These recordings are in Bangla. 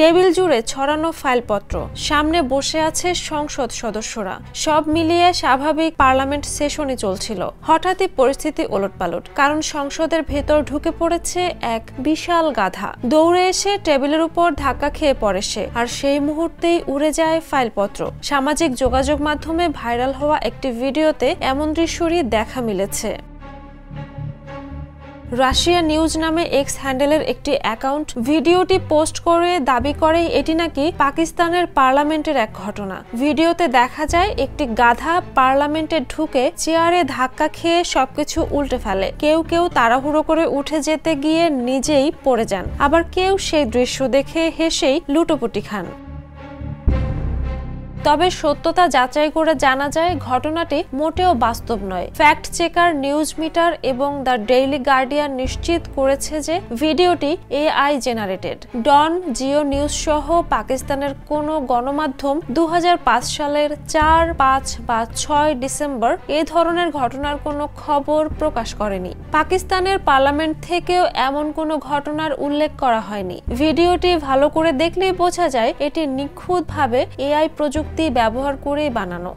টেবিল জুড়ে ছড়ানো ফাইলপত্র, সামনে বসে আছে সংসদ সদস্যরা। সব মিলিয়ে স্বাভাবিক পার্লামেন্ট সেশনই চলছিল। হঠাৎই পরিস্থিতি ওলটপালট, কারণ সংসদের ভেতর ঢুকে পড়েছে এক বিশাল গাধা। দৌড়ে এসে টেবিলের উপর ধাক্কা খেয়ে পড়ে সে, আর সেই মুহূর্তেই উড়ে যায় ফাইলপত্র। সামাজিক যোগাযোগ মাধ্যমে ভাইরাল হওয়া একটি ভিডিওতে এমন দৃশ্যই দেখা মিলেছে। রাশিয়া নিউজ নামে এক্স হ্যান্ডেলের একটি অ্যাকাউন্ট ভিডিওটি পোস্ট করে দাবি করে এটি নাকি পাকিস্তানের পার্লামেন্টের এক ঘটনা। ভিডিওতে দেখা যায় একটি গাধা পার্লামেন্টে ঢুকে চেয়ারে ধাক্কা খেয়ে সবকিছু উল্টে ফেলে। কেউ কেউ তাড়াহুড়ো করে উঠে যেতে গিয়ে নিজেই পড়ে যান, আবার কেউ সেই দৃশ্য দেখে হেসেই লুটোপুটি খান। তবে সত্যতা যাচাই করে জানা যায় ঘটনাটি মোটেও বাস্তব নয়। ফ্যাক্ট চেকার, নিউজ মিটার এবং দ্য ডেইলি গার্ডিয়ান নিশ্চিত করেছে যে ভিডিওটি এআই জেনারেটেড। ডন, জিও নিউজ সহ পাকিস্তানের কোনো গণমাধ্যম 2005 সালের 4, 5 বা 6 ডিসেম্বর এ ধরনের ঘটনার কোনো খবর প্রকাশ করেনি। পাকিস্তানের পার্লামেন্ট থেকেও এমন কোনো ঘটনার উল্লেখ করা হয়নি। ভিডিওটি ভালো করে দেখলেই বোঝা যায় এটি নিখুঁতভাবে এআই প্রযুক্তি ব্যবহার করেই বানানো।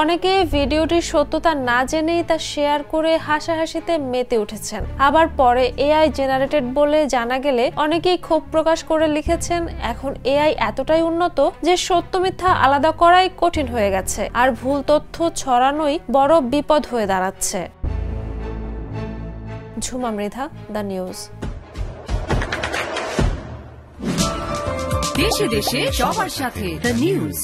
অনেকে ভিডিওটির সত্যতা না জেনেই তা শেয়ার করে হাসাহাসিতে মেতে উঠেছেন। আবার পরে এআই জেনারেটেড বলে জানা গেলে অনেকেই ক্ষোভ প্রকাশ করে লিখেছেন, এখন এআই এতটাই উন্নত যে সত্য মিথ্যা আলাদা করাই কঠিন হয়ে গেছে, আর ভুল তথ্য ছড়ানোই বড় বিপদ হয়ে দাঁড়াচ্ছে। Jhuma Mridha, the news. দেশে দেশে সবার সাথে, দ্য নিউজ।